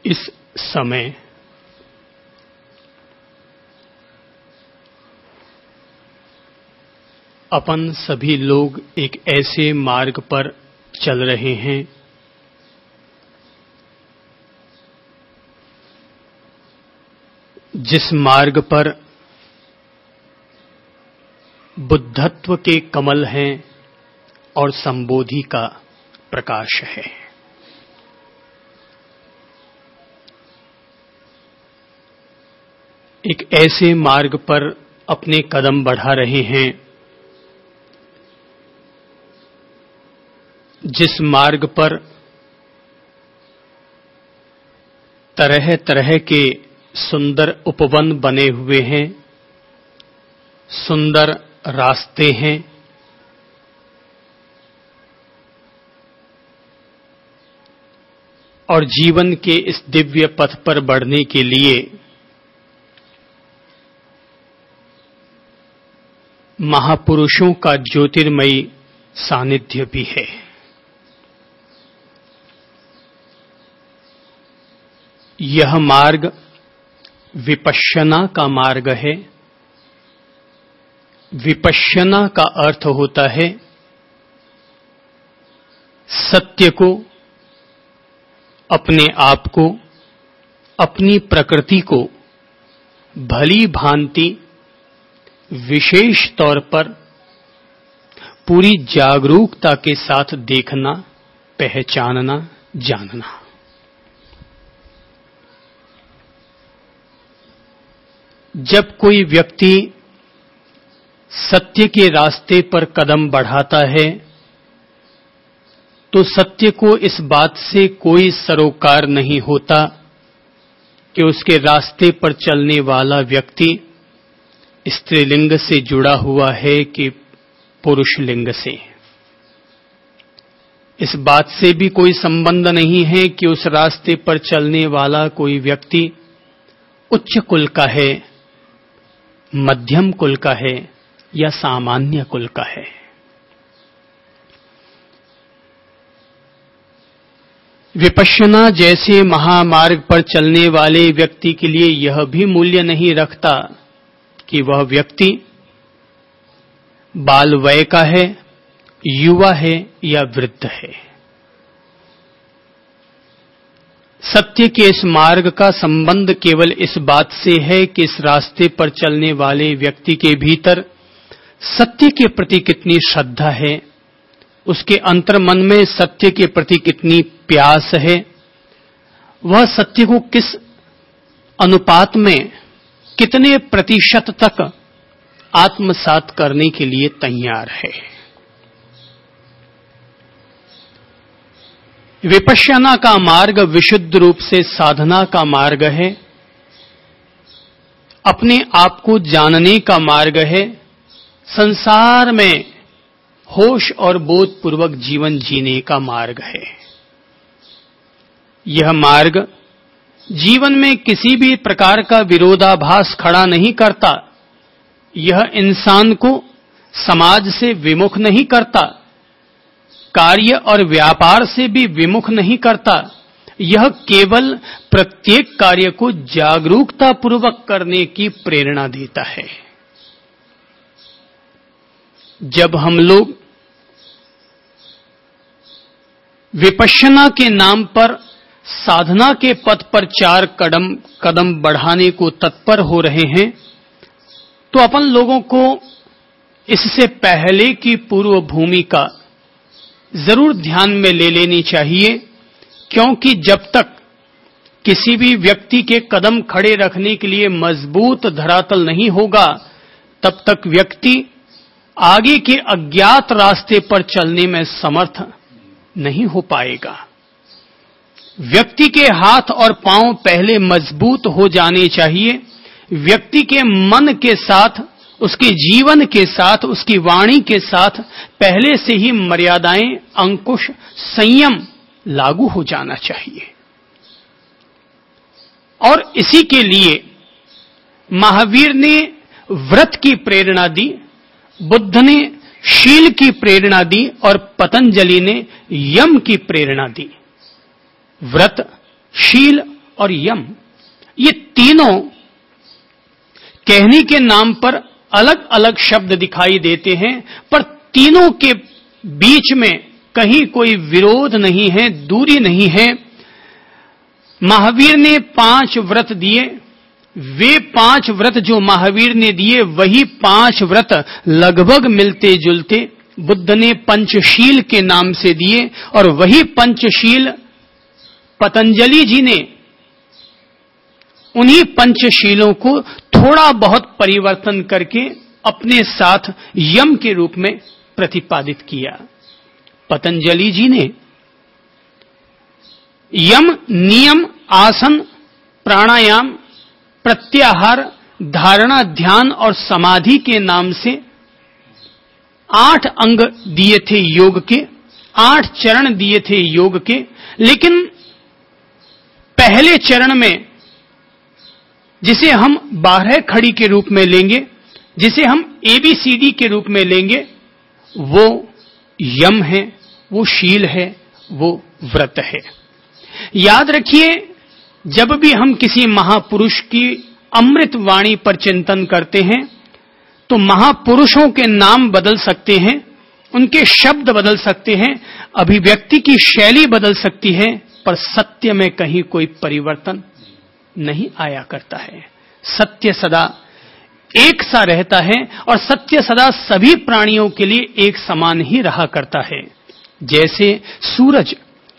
इस समय अपन सभी लोग एक ऐसे मार्ग पर चल रहे हैं जिस मार्ग पर बुद्धत्व के कमल हैं और संबोधि का प्रकाश है। एक ऐसे मार्ग पर अपने कदम बढ़ा रहे हैं जिस मार्ग पर तरह तरह के सुंदर उपवन बने हुए हैं, सुंदर रास्ते हैं, और जीवन के इस दिव्य पथ पर बढ़ने के लिए महापुरुषों का ज्योतिर्मयी सानिध्य भी है। यह मार्ग विपश्यना का मार्ग है। विपश्यना का अर्थ होता है सत्य को, अपने आप को, अपनी प्रकृति को भली भांति विशेष तौर पर पूरी जागरूकता के साथ देखना, पहचानना, जानना। जब कोई व्यक्ति सत्य के रास्ते पर कदम बढ़ाता है तो सत्य को इस बात से कोई सरोकार नहीं होता कि उसके रास्ते पर चलने वाला व्यक्ति स्त्रीलिंग से जुड़ा हुआ है कि पुरुष लिंग से। इस बात से भी कोई संबंध नहीं है कि उस रास्ते पर चलने वाला कोई व्यक्ति उच्च कुल का है, मध्यम कुल का है या सामान्य कुल का है। विपश्यना जैसे महामार्ग पर चलने वाले व्यक्ति के लिए यह भी मूल्य नहीं रखता कि वह व्यक्ति बाल वय का है, युवा है या वृद्ध है। सत्य के इस मार्ग का संबंध केवल इस बात से है कि इस रास्ते पर चलने वाले व्यक्ति के भीतर सत्य के प्रति कितनी श्रद्धा है, उसके अंतर्मन में सत्य के प्रति कितनी प्यास है, वह सत्य को किस अनुपात में कितने प्रतिशत तक आत्मसात करने के लिए तैयार है। विपश्यना का मार्ग विशुद्ध रूप से साधना का मार्ग है, अपने आप को जानने का मार्ग है, संसार में होश और बोधपूर्वक जीवन जीने का मार्ग है। यह मार्ग जीवन में किसी भी प्रकार का विरोधाभास खड़ा नहीं करता। यह इंसान को समाज से विमुख नहीं करता, कार्य और व्यापार से भी विमुख नहीं करता। यह केवल प्रत्येक कार्य को जागरूकता पूर्वक करने की प्रेरणा देता है। जब हम लोग विपश्यना के नाम पर साधना के पथ पर 4 कदम बढ़ाने को तत्पर हो रहे हैं तो अपन लोगों को इससे पहले की पूर्व भूमिका जरूर ध्यान में ले लेनी चाहिए, क्योंकि जब तक किसी भी व्यक्ति के कदम खड़े रखने के लिए मजबूत धरातल नहीं होगा तब तक व्यक्ति आगे के अज्ञात रास्ते पर चलने में समर्थ नहीं हो पाएगा। व्यक्ति के हाथ और पांव पहले मजबूत हो जाने चाहिए। व्यक्ति के मन के साथ, उसके जीवन के साथ, उसकी वाणी के साथ पहले से ही मर्यादाएं, अंकुश, संयम लागू हो जाना चाहिए। और इसी के लिए महावीर ने व्रत की प्रेरणा दी, बुद्ध ने शील की प्रेरणा दी और पतंजलि ने यम की प्रेरणा दी। व्रत, शील और यम, ये तीनों कहने के नाम पर अलग अलग शब्द दिखाई देते हैं, पर तीनों के बीच में कहीं कोई विरोध नहीं है, दूरी नहीं है। महावीर ने 5 व्रत दिए, वे 5 व्रत जो महावीर ने दिए वही 5 व्रत लगभग मिलते जुलते बुद्ध ने पंचशील के नाम से दिए, और वही पंचशील पतंजलि जी ने उन्हीं पंचशीलों को थोड़ा बहुत परिवर्तन करके अपने साथ यम के रूप में प्रतिपादित किया। पतंजलि जी ने यम नियम, आसन, प्राणायाम, प्रत्याहार, धारणा, ध्यान और समाधि के नाम से 8 अंग दिए थे योग के, 8 चरण दिए थे योग के। लेकिन पहले चरण में जिसे हम 12 खड़ी के रूप में लेंगे, जिसे हम ABCD के रूप में लेंगे, वो यम है, वो शील है, वो व्रत है। याद रखिए, जब भी हम किसी महापुरुष की अमृत वाणी पर चिंतन करते हैं तो महापुरुषों के नाम बदल सकते हैं, उनके शब्द बदल सकते हैं, अभिव्यक्ति की शैली बदल सकती है, पर सत्य में कहीं कोई परिवर्तन नहीं आया करता है। सत्य सदा एक सा रहता है और सत्य सदा सभी प्राणियों के लिए एक समान ही रहा करता है। जैसे सूरज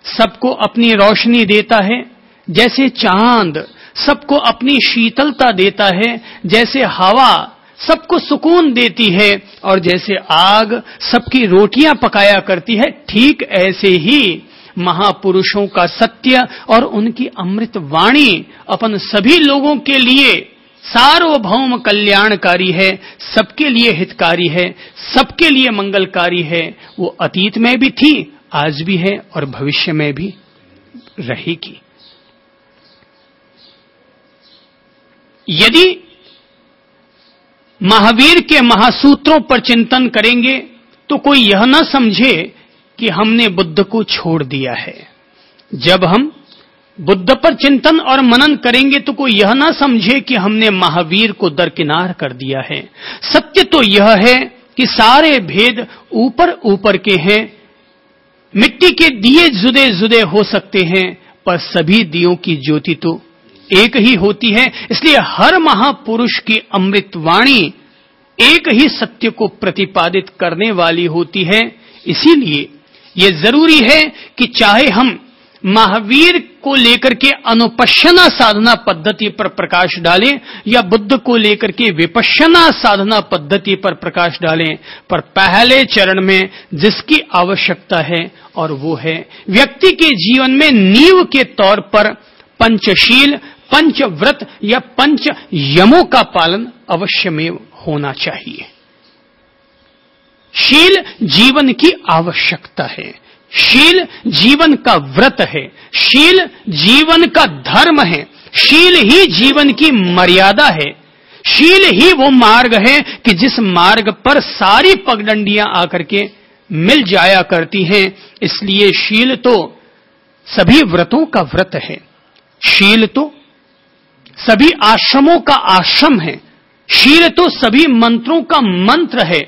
सबको अपनी रोशनी देता है, जैसे चांद सबको अपनी शीतलता देता है, जैसे हवा सबको सुकून देती है, और जैसे आग सबकी रोटियां पकाया करती है, ठीक ऐसे ही महापुरुषों का सत्य और उनकी अमृत वाणी अपन सभी लोगों के लिए सार्वभौम कल्याणकारी है, सबके लिए हितकारी है, सबके लिए मंगलकारी है। वो अतीत में भी थी, आज भी है और भविष्य में भी रहेगी। यदि महावीर के महासूत्रों पर चिंतन करेंगे तो कोई यह न समझे कि हमने बुद्ध को छोड़ दिया है। जब हम बुद्ध पर चिंतन और मनन करेंगे तो कोई यह ना समझे कि हमने महावीर को दरकिनार कर दिया है। सत्य तो यह है कि सारे भेद ऊपर ऊपर के हैं। मिट्टी के दिए जुदे जुदे हो सकते हैं, पर सभी दियों की ज्योति तो एक ही होती है। इसलिए हर महापुरुष की अमृतवाणी एक ही सत्य को प्रतिपादित करने वाली होती है। इसीलिए यह जरूरी है कि चाहे हम महावीर को लेकर के अनुपश्यना साधना पद्धति पर प्रकाश डालें या बुद्ध को लेकर के विपश्यना साधना पद्धति पर प्रकाश डालें, पर पहले चरण में जिसकी आवश्यकता है और वो है व्यक्ति के जीवन में नींव के तौर पर पंचशील, पंचव्रत या पंच यमों का पालन अवश्यमेव होना चाहिए। शील जीवन की आवश्यकता है, शील जीवन का व्रत है, शील जीवन का धर्म है, शील ही जीवन की मर्यादा है, शील ही वो मार्ग है कि जिस मार्ग पर सारी पगडंडियां आकर के मिल जाया करती हैं। इसलिए शील तो सभी व्रतों का व्रत है, शील तो सभी आश्रमों का आश्रम है, शील तो सभी मंत्रों का मंत्र है,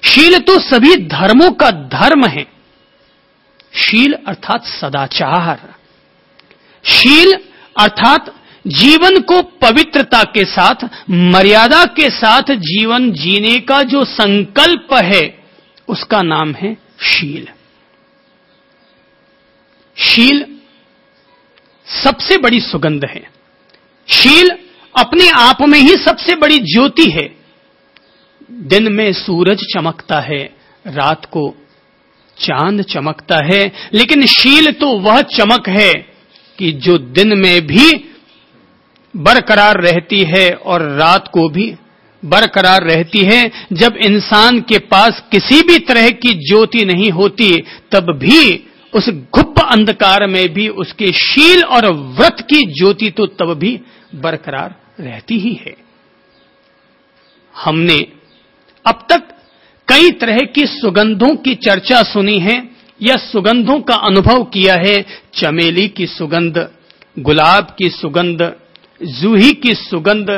शील तो सभी धर्मों का धर्म है। शील अर्थात सदाचार, शील अर्थात जीवन को पवित्रता के साथ, मर्यादा के साथ जीवन जीने का जो संकल्प है उसका नाम है शील। शील सबसे बड़ी सुगंध है, शील अपने आप में ही सबसे बड़ी ज्योति है। दिन में सूरज चमकता है, रात को चांद चमकता है, लेकिन शील तो वह चमक है कि जो दिन में भी बरकरार रहती है और रात को भी बरकरार रहती है। जब इंसान के पास किसी भी तरह की ज्योति नहीं होती, तब भी उस गुप्त अंधकार में भी उसके शील और व्रत की ज्योति तो तब भी बरकरार रहती ही है। हमने अब तक कई तरह की सुगंधों की चर्चा सुनी है या सुगंधों का अनुभव किया है। चमेली की सुगंध, गुलाब की सुगंध, जूही की सुगंध,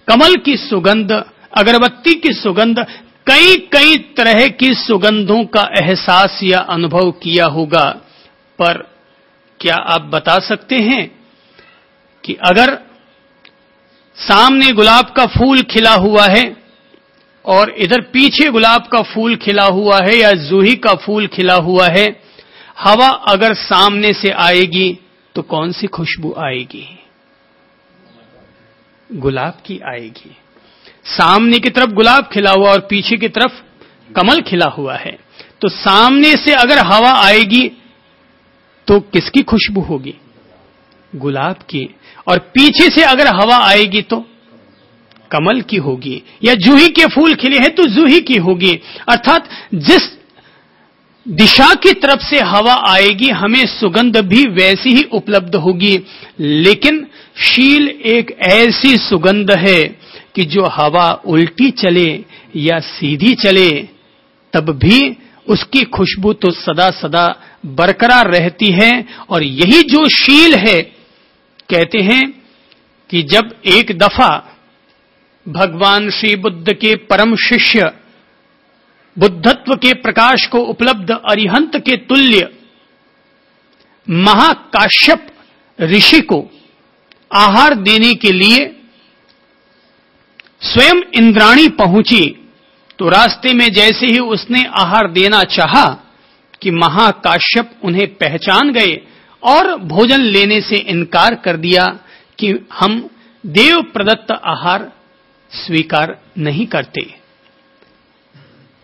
कमल की सुगंध, अगरबत्ती की सुगंध, कई कई तरह की सुगंधों का एहसास या अनुभव किया होगा। पर क्या आप बता सकते हैं कि अगर सामने गुलाब का फूल खिला हुआ है और इधर पीछे गुलाब का फूल खिला हुआ है या जूही का फूल खिला हुआ है, हवा अगर सामने से आएगी तो कौन सी खुशबू आएगी? गुलाब की आएगी। सामने की तरफ गुलाब खिला हुआ और पीछे की तरफ कमल खिला हुआ है, तो सामने से अगर हवा आएगी तो किसकी खुशबू होगी? गुलाब की। और पीछे से अगर हवा आएगी तो कमल की होगी। या जूही के फूल खिले हैं तो जूही की होगी। अर्थात जिस दिशा की तरफ से हवा आएगी हमें सुगंध भी वैसी ही उपलब्ध होगी। लेकिन शील एक ऐसी सुगंध है कि जो हवा उल्टी चले या सीधी चले तब भी उसकी खुशबू तो सदा सदा बरकरार रहती है। और यही जो शील है, कहते हैं कि जब एक दफा भगवान श्री बुद्ध के परम शिष्य, बुद्धत्व के प्रकाश को उपलब्ध अरिहंत के तुल्य महाकाश्यप ऋषि को आहार देने के लिए स्वयं इंद्राणी पहुंची, तो रास्ते में जैसे ही उसने आहार देना चाहा कि महाकाश्यप उन्हें पहचान गए और भोजन लेने से इनकार कर दिया कि हम देव प्रदत्त आहार स्वीकार नहीं करते।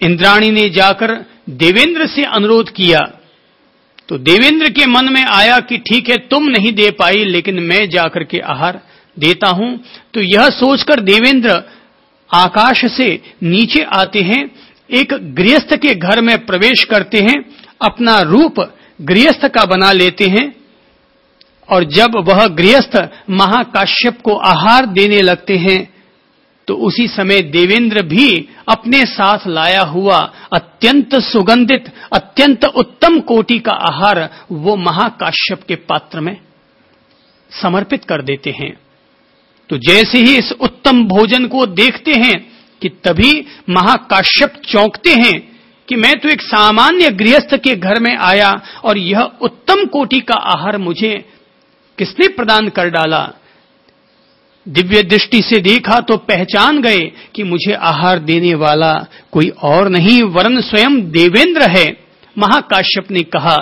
इंद्राणी ने जाकर देवेंद्र से अनुरोध किया, तो देवेंद्र के मन में आया कि ठीक है, तुम नहीं दे पाई लेकिन मैं जाकर के आहार देता हूं। तो यह सोचकर देवेंद्र आकाश से नीचे आते हैं, एक गृहस्थ के घर में प्रवेश करते हैं, अपना रूप गृहस्थ का बना लेते हैं और जब वह गृहस्थ महाकाश्यप को आहार देने लगते हैं तो उसी समय देवेंद्र भी अपने साथ लाया हुआ अत्यंत सुगंधित, अत्यंत उत्तम कोटि का आहार वो महाकाश्यप के पात्र में समर्पित कर देते हैं। तो जैसे ही इस उत्तम भोजन को देखते हैं कि तभी महाकाश्यप चौंकते हैं कि मैं तो एक सामान्य गृहस्थ के घर में आया और यह उत्तम कोटि का आहार मुझे किसने प्रदान कर डाला। दिव्य दृष्टि से देखा तो पहचान गए कि मुझे आहार देने वाला कोई और नहीं वरन स्वयं देवेंद्र है। महाकाश्यप ने कहा,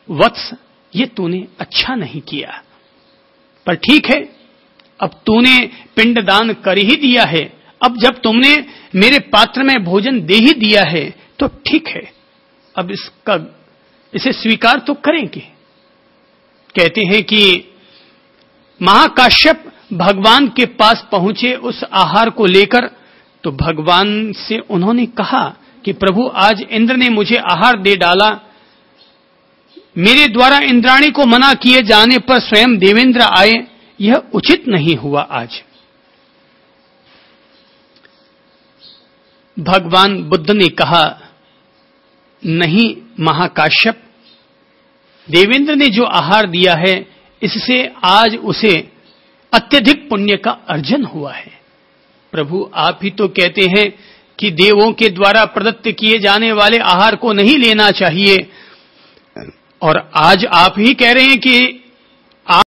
वत्स, ये तूने अच्छा नहीं किया, पर ठीक है, अब तूने पिंडदान कर ही दिया है, अब जब तुमने मेरे पात्र में भोजन दे ही दिया है तो ठीक है, अब इसे स्वीकार तो करेंगे। कहते हैं कि महाकाश्यप भगवान के पास पहुंचे उस आहार को लेकर, तो भगवान से उन्होंने कहा कि प्रभु, आज इंद्र ने मुझे आहार दे डाला, मेरे द्वारा इंद्राणी को मना किए जाने पर स्वयं देवेंद्र आए, यह उचित नहीं हुआ। आज भगवान बुद्ध ने कहा, नहीं महाकाश्यप, देवेंद्र ने जो आहार दिया है इससे आज उसे अत्यधिक पुण्य का अर्जन हुआ है। प्रभु, आप ही तो कहते हैं कि देवों के द्वारा प्रदत्त किए जाने वाले आहार को नहीं लेना चाहिए, और आज आप ही कह रहे हैं कि